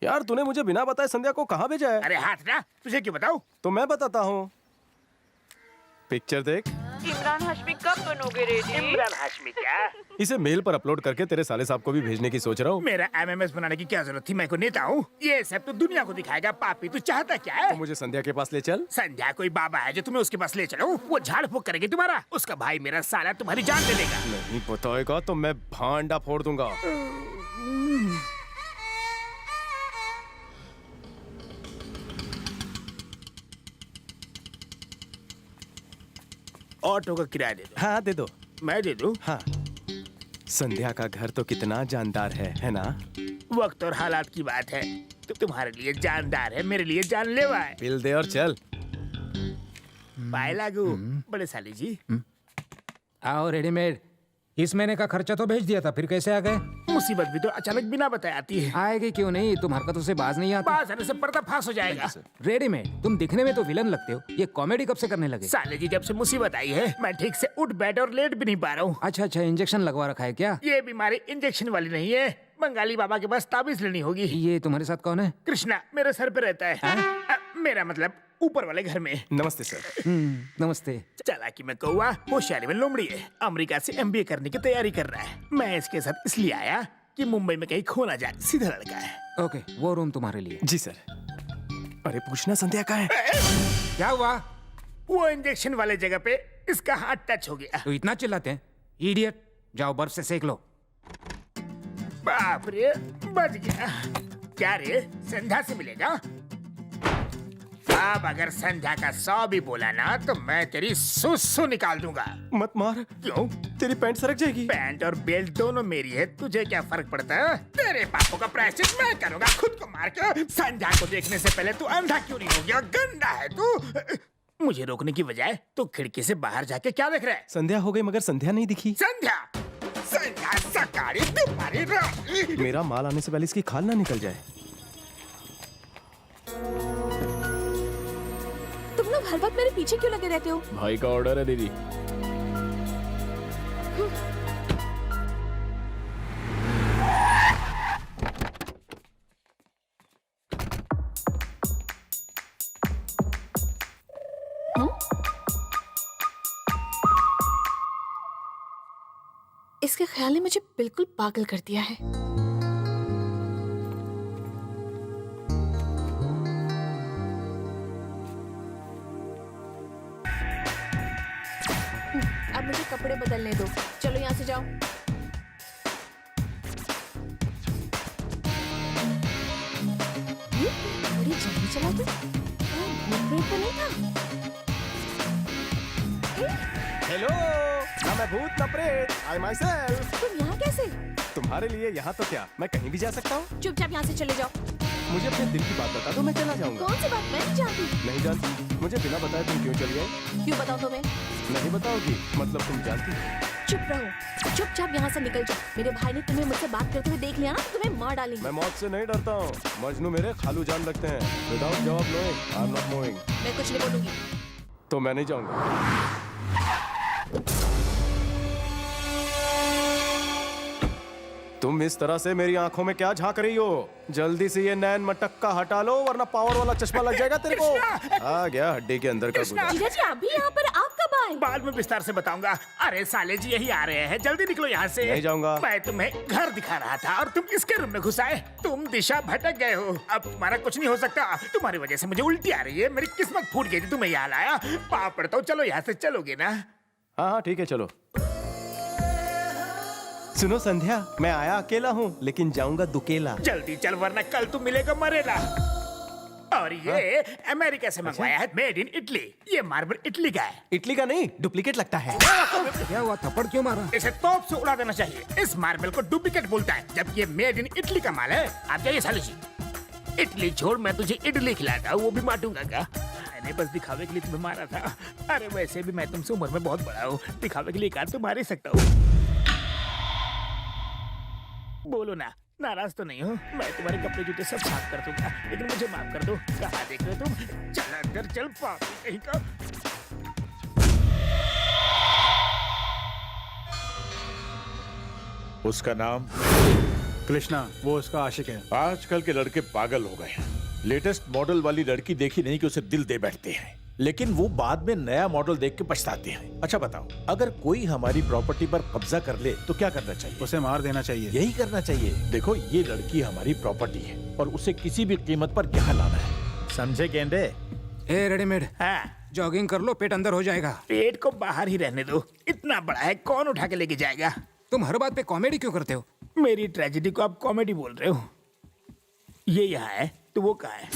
यार तूने मुझे बिना बताए संध्या को कहाँ भेजा है? अरे हाथ ना, तुझे क्यों बताऊं? तो मैं बताता हूँ। पिक्चर देख। इमरान हाशमी कब बनोगे रेडी? इमरान हाशमी क्या? इसे मेल पर अपलोड करके तेरे साले साहब को भी भेजने की सोच रहा हूँ। मेरा एमएमएस बनाने की क्या जरूरत थी? मैं को नेता हूँ। ये सब तो दुनिया को दिखाएगा। पापी तू चाहता क्या है? तो मुझे संध्या के पास ले चल। संध्या कोई बाबा है जो तुम्हें उसके पास ले चलो? वो झाड़ फूक करेगी तुम्हारा। उसका भाई मेरा साला तुम्हारी जान ले लेगा। नहीं बताएगा तो मैं भांडा फोड़ दूंगा। ऑटो का किराया दे दो। हाँ दे दो। मैं दे दूं? हाँ संध्या का घर तो कितना जानदार है ना? वक्त और हालात की बात है। तो तुम्हारे लिए जानदार है, मेरे लिए जानलेवा है। बिल दे और चल। पाए लागू बड़े साली जी। आओ रेडीमेड। इस महीने का खर्चा तो भेज दिया था, फिर कैसे आ गए? मुसीबत भी तो अचानक बिना बताए आती है। आएगी क्यों नहीं, तुम हरकतों से बाज नहीं आती। बात आने से पर्दा फांस हो जाएगा। रेडीमेड, तुम दिखने में तो विलन लगते हो, ये कॉमेडी कब से करने लगे? साले जी जब से मुसीबत आई है मैं ठीक से उठ बैठ और लेट भी नहीं पा रहा हूँ। अच्छा, इंजेक्शन लगवा रखा है क्या? ये बीमारी इंजेक्शन वाली नहीं है, बंगाली बाबा के पास ताबीज लेनी होगी। ये तुम्हारे साथ कौन है? कृष्णा मेरे सर पे रहता है। मेरा मतलब ऊपर वाले घर में। नमस्ते सर। नमस्ते। चालाकी में कौवा, होशियारी में लोमड़ी है। अमेरिका से एमबीए करने की तैयारी कर रहा है। मैं इसके साथ इसलिए आया कि मुंबई में कहीं खो ना जाए। सीधा लड़का है। ओके, वो रूम तुम्हारे लिए। जी सर। अरे पूछना संध्या का है। क्या हुआ? वो इंजेक्शन वाले जगह पे इसका हाथ टच हो गया। तो इतना चिल्लाते हैं? इडियट, जाओ बर्फ से सेक लो। बाप रे, बच गया। क्या रे, संध्या से मिलेगा? अब अगर संध्या का 100 भी बोला ना तो मैं तेरी सुसु निकाल दूंगा। मत मार। क्यों? तेरी पैंट सरक जाएगी। पैंट और बेल्ट दोनों मेरी है, तुझे क्या फर्क पड़ता है? तेरे पापों का प्रायश्चित मैं करूंगा खुद को मार के। संध्या को देखने से पहले तू अंधा क्यों नहीं हो गया? गंदा है तू। मुझे रोकने की बजाय तू खिड़की से बाहर जाके क्या देख रहा है? संध्या हो गई मगर संध्या नहीं दिखी। संध्या, संध्या सकाड़ी तुम्हारी रानी। मेरा माल आने से पहले इसकी खाल ना निकल जाए। तुम लोग हर वक्त मेरे पीछे क्यों लगे रहते हो? भाई का ऑर्डर है दीदी। इसके ख्याल ने मुझे बिल्कुल पागल कर दिया है। अब मुझे कपड़े बदलने दो। चलो यहाँ से जाओ। बड़ी जल्दी चला तू। भूत तो नहीं था। हेलो, ना मैं भूत ना प्रेत। आई माई सेल्फ। तुम यहाँ कैसे? तुम्हारे लिए यहाँ तो क्या, मैं कहीं भी जा सकता हूँ। चुपचाप यहाँ से चले जाओ। मुझे अपने दिल की बात बता दो, मैं चला जाऊंगा। कौन सी बात? मैं नहीं जानती। नहीं जानती? मुझे बिना बताए तुम क्यों चली गई? क्यों बताऊँ तुम्हें? नहीं बताओगी? मतलब तुम जानती हो? चुप रहो। चुपचाप यहाँ से निकल जाओ। मेरे भाई ने तुम्हें मुझसे बात करते हुए देख लिया ना, तो तुम्हें मार डालेंगे। मैं मौत से नहीं डरता हूँ। मजनू मेरे खालू जान लगते हैं। विदाउट जवाब knowing, I am not moving. मैं कुछ नहीं बोलूंगी। तो मैं नहीं जाऊंगा। तुम इस तरह से मेरी आंखों में क्या झांक रही हो? जल्दी से ये नैन मटक्का हटा लो वरना पावर वाला चश्मा लग जाएगा तेरे को। आ गया हड्डी के अंदर का गुदा। जीजा जी आप भी यहाँ पर? आप कब आए? बाद में विस्तार से बताऊंगा। अरे साले जी यही आ रहे हैं, जल्दी निकलो यहाँ से। नहीं जाऊंगा। मैं तुम्हें घर दिखा रहा था और तुम इसके रूम में घुस आए। तुम दिशा भटक गए हो। अब तुम्हारा कुछ नहीं हो सकता। तुम्हारी वजह से मुझे उल्टी आ रही है। मेरी किस्मत फूट गई थी, तुम्हें यहाँ लाया। पाप पड़ता हूँ, चलो यहाँ से। चलोगे ना? हाँ हाँ ठीक है चलो। सुनो संध्या, मैं आया अकेला हूँ लेकिन जाऊंगा दुकेला। जल्दी चल वरना कल तू मिलेगा मरेला। और ये अमेरिका से मंगवाया है, मेड इन इटली। ये मार्बल इटली का है। इटली का नहीं, डुप्लीकेट लगता है। क्या हुआ, थप्पड़ क्यों मारा? इसे तोप से उड़ा देना चाहिए। इस मार्बल को डुप्लीकेट बोलता है, जबकि ये मेड इन इटली का माल है। आप जाइए साली जी। इटली छोड़, मैं तुझे इडली खिलाता हूँ, वो भी बांटूंगा क्या? मैंने बस दिखावे के लिए तुम्हें मारा था। अरे वैसे भी मैं तुमसे उम्र में बहुत बड़ा हूँ, दिखावे के लिए कार तो मार ही सकता हूँ। बोलो ना, नाराज तो नहीं हो? मैं तुम्हारे कपड़े जूते सब साफ कर दूंगा, लेकिन मुझे माफ कर दो। कहाँ देख रहे हो तुम? चल अंदर चल, पापी कहीं का। उसका नाम कृष्णा वो उसका आशिक है। आजकल के लड़के पागल हो गए हैं। लेटेस्ट मॉडल वाली लड़की देखी नहीं कि उसे दिल दे बैठते हैं, लेकिन वो बाद में नया मॉडल देख के पछताते हैं। अच्छा बताओ, अगर कोई हमारी प्रॉपर्टी पर कब्जा कर ले तो क्या करना चाहिए? उसे मार देना चाहिए। यही करना चाहिए। देखो, ये लड़की हमारी प्रॉपर्टी है और उसे किसी भी कीमत पर यहाँ लाना है, समझे गेंडे? ए रेडीमेड, हाँ, जॉगिंग कर लो, पेट अंदर हो जाएगा। पेट को बाहर ही रहने दो, इतना बड़ा है कौन उठा के लेके जाएगा? तुम हर बात पे कॉमेडी क्यों करते हो? मेरी ट्रेजेडी को आप कॉमेडी बोल रहे हो? ये यहाँ है तो वो कहाँ है?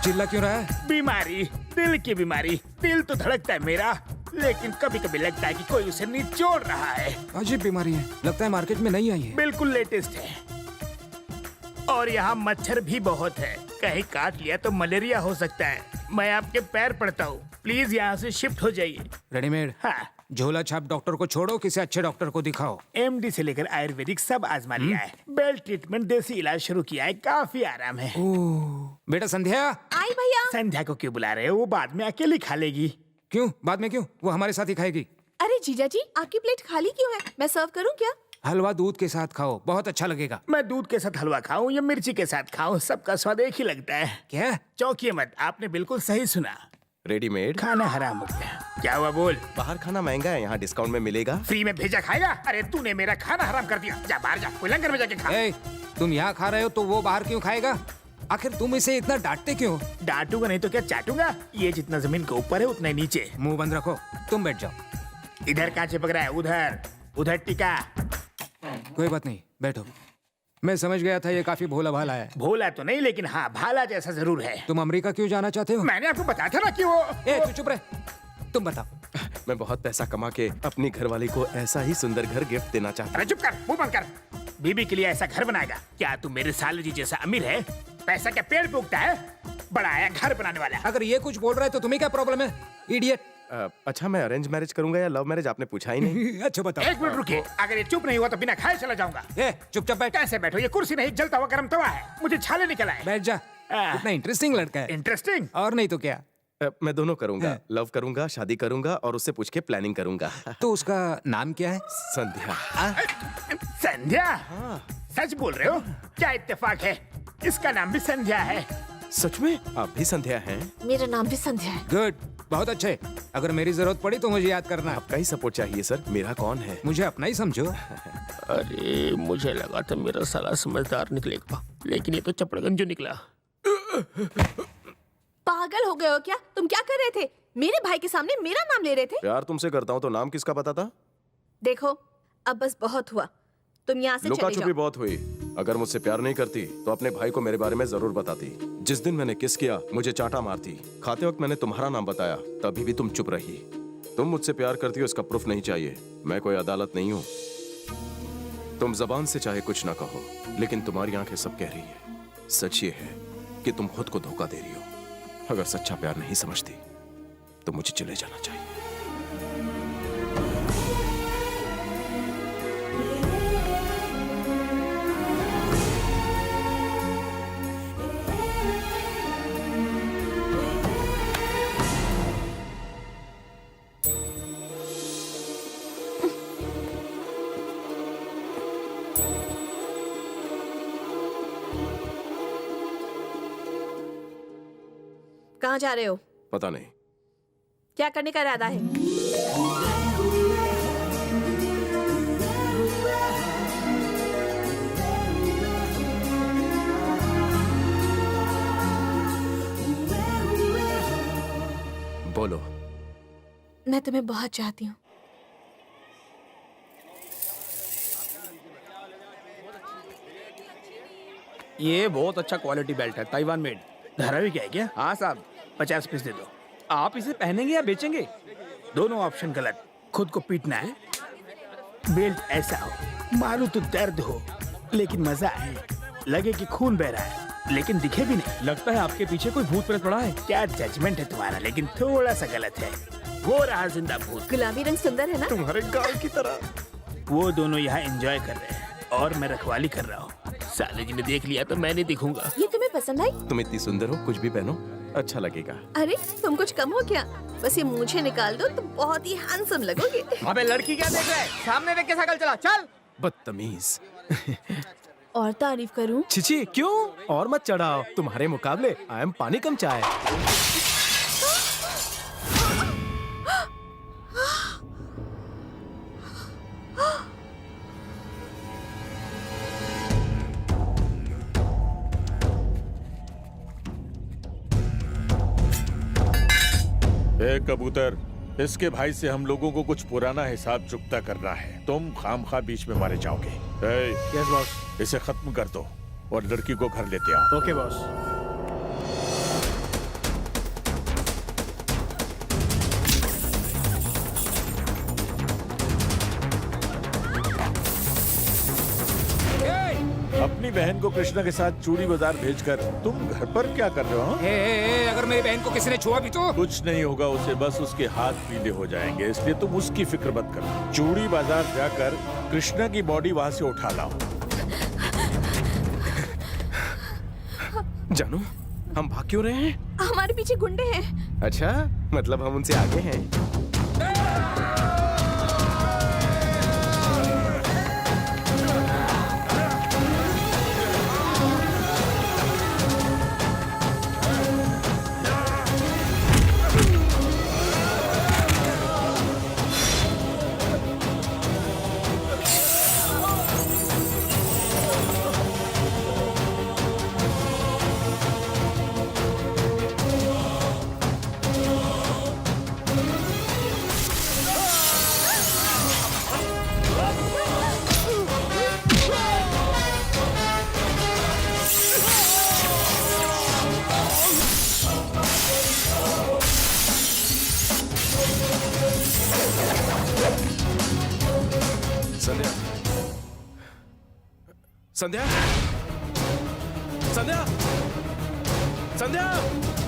चिल्ला क्यों रहा है? बीमारी, दिल की बीमारी। दिल तो धड़कता है मेरा, लेकिन कभी कभी लगता है कि कोई उसे निचोड़ रहा है। अजीब बीमारी है, लगता है मार्केट में नहीं आई है। बिल्कुल लेटेस्ट है। और यहाँ मच्छर भी बहुत है, कहीं काट लिया तो मलेरिया हो सकता है। मैं आपके पैर पड़ता हूँ, प्लीज यहाँ से शिफ्ट हो जाइए। रेडीमेड, हाँ, झोला छाप डॉक्टर को छोड़ो, किसी अच्छे डॉक्टर को दिखाओ। एमडी से लेकर आयुर्वेदिक सब आजमा लिया है। बेल ट्रीटमेंट, देसी इलाज शुरू किया है, काफी आराम है। बेटा संध्या। आई भैया। संध्या को क्यों बुला रहे हो? वो बाद में अकेली खा लेगी। क्यों? बाद में क्यों? वो हमारे साथ ही खाएगी। अरे जीजा जी, आपकी प्लेट खाली क्यों है? मैं सर्व करूं क्या? हलवा दूध के साथ खाओ, बहुत अच्छा लगेगा। मैं दूध के साथ हलवा खाऊं या मिर्ची के साथ खाऊं, सबका स्वाद एक ही लगता है। क्या? चौंकिए मत, आपने बिल्कुल सही सुना। रेडीमेड खाना हराम हो गया। क्या हुआ बोल? बाहर खाना महंगा है, यहाँ डिस्काउंट में मिलेगा। फ्री में भेजा खाएगा? अरे तूने मेरा खाना हराम कर दिया। जा बाहर जा, कोई लंगर में जाके खा। ए, तुम यहाँ खा रहे हो तो वो बाहर क्यों खाएगा? आखिर तुम इसे इतना डांटते क्यों? डांटूंगा नहीं तो क्या चाटूंगा? ये जितना जमीन के ऊपर है उतना ही नीचे। मुंह बंद रखो, तुम बैठ जाओ। इधर कहाँ चिपक रहा है? उधर उधर टिका। कोई बात नहीं, बैठो। मैं समझ गया था ये काफी भोला भाला है। भोला तो नहीं, लेकिन हाँ भाला जैसा जरूर है। तुम अमेरिका क्यों जाना चाहते हो? मैंने आपको बताया था ना कि वो तू चुप रहे, तुम बताओ। मैं बहुत पैसा कमा के अपनी घरवाली को ऐसा ही सुंदर घर गिफ्ट देना चाहता अरे चुप कर, मुंह बंद कर। बीबी के लिए ऐसा घर बनाएगा? क्या तू मेरे साले जी जैसा अमीर है? पैसा क्या पेड़ पे उगता है? बड़ा आया घर बनाने वाला। अगर ये कुछ बोल रहा है तो तुम्हें क्या प्रॉब्लम है, इडियट? अच्छा, मैं अरेंज मैरिज करूंगा या लव मैरिज, आपने पूछा ही नहीं। अच्छा बताओ। एक मिनट रुकिए, अगर ये चुप नहीं हुआ तो बिना खाए चला जाऊंगा। चुपचाप बैठ। कैसे बैठो? ये कुर्सी नहीं, जलता हुआ गर्म तवा है, मुझे छाले निकल आए। बैठ जा। इतना इंटरेस्टिंग लड़का है। इंटरेस्टिंग? और नहीं तो क्या। मैं दोनों करूंगा, लव करूंगा, शादी करूंगा और उससे पूछ के प्लानिंग करूंगा। तो उसका नाम क्या है? संध्या। संध्या? सच बोल रहे हो? क्या इत्तेफाक है, इसका नाम भी संध्या है। सच में? आप भी संध्या हैं? मेरा नाम भी संध्या है। गुड, बहुत अच्छे। अगर मेरी जरूरत पड़ी तो मुझे याद करना। आपका ही सपोर्ट चाहिए सर, मेरा कौन है? मुझे अपना ही समझो। अरे मुझे लगा था मेरा साला समझदार निकलेगा, लेकिन ये तो चपड़गंजू निकला। पागल हो गए हो क्या? तुम क्या कर रहे थे? मेरे भाई के सामने मेरा नाम ले रहे थे। प्यार तुमसे करता हूँ तो नाम किसका पता था? देखो, अब बस बहुत हुआ, तुम यहाँ से लुका चले छुपी जाओ। बहुत हुई। अगर मुझसे प्यार नहीं करती तो अपने भाई को मेरे बारे में जरूर बताती। जिस दिन मैंने किस किया, मुझे चाटा मारती। खाते वक्त मैंने तुम्हारा नाम बताया, तभी भी तुम चुप रही। तुम मुझसे प्यार करती हो, इसका प्रूफ नहीं चाहिए। मैं कोई अदालत नहीं हूँ। तुम जबान से चाहे कुछ ना कहो, लेकिन तुम्हारी आंखें सब कह रही है। सच ये है कि तुम खुद को धोखा दे रही हो। अगर सच्चा प्यार नहीं समझती तो मुझे चले जाना चाहिए। कहाँ जा रहे हो? पता नहीं। क्या करने का इरादा है? बोलो। मैं तुम्हें बहुत चाहती हूँ। ये बहुत अच्छा क्वालिटी बेल्ट है, ताइवान मेड। धारावी क्या है क्या? हाँ साहब। 50 पीस दे दो। आप इसे पहनेंगे या बेचेंगे? दोनों ऑप्शन गलत। खुद को पीटना है, बेल्ट ऐसा हो, मारू तो दर्द हो लेकिन मजा आए, लगे कि खून बह रहा है लेकिन दिखे भी नहीं। लगता है आपके पीछे कोई भूत प्रेत पड़ा है। क्या जजमेंट है तुम्हारा, लेकिन थोड़ा सा गलत है। वो रहा जिंदा भूत, गुलाबी रंग सुंदर है ना? तुम्हारे गाल की तरह। वो दोनों यहाँ एंजॉय कर रहे हैं और मैं रखवाली कर रहा हूँ। साले जी ने देख लिया तो मैं नहीं दिखूंगा। ये तुम्हें पसंद आई? तुम इतनी सुंदर हो, कुछ भी पहनो अच्छा लगेगा। अरे तुम कुछ कम हो क्या? बस ये मूछें निकाल दो तो बहुत ही हैंडसम लगोगे। अबे लड़की क्या देख रहा है? सामने देख के साइकिल चला, चल। बदतमीज। और तारीफ करूं? छिची क्यों? और मत चढ़ाओ, तुम्हारे मुकाबले आई एम पानी कम चाय। ए कबूतर, इसके भाई से हम लोगों को कुछ पुराना हिसाब चुकता करना है। तुम खामखा बीच में मारे जाओगे। ए, यस बॉस। इसे खत्म कर दो और लड़की को घर लेते आओ। Okay boss. अपनी बहन को कृष्णा के साथ चूड़ी बाजार भेजकर तुम घर पर क्या कर रहे हो? अगर मेरी बहन को किसी ने छुआ भी तो? कुछ नहीं होगा उसे, बस उसके हाथ पीले हो जाएंगे, इसलिए तुम उसकी फिक्र मत करो। चूड़ी बाजार जाकर कृष्णा की बॉडी वहां से उठा लाओ। जानू, हम भाग क्यों रहे हैं? हमारे पीछे गुंडे हैं। अच्छा, मतलब हम उनसे आगे हैं। संध्या, संध्या, संध्या, संध्या।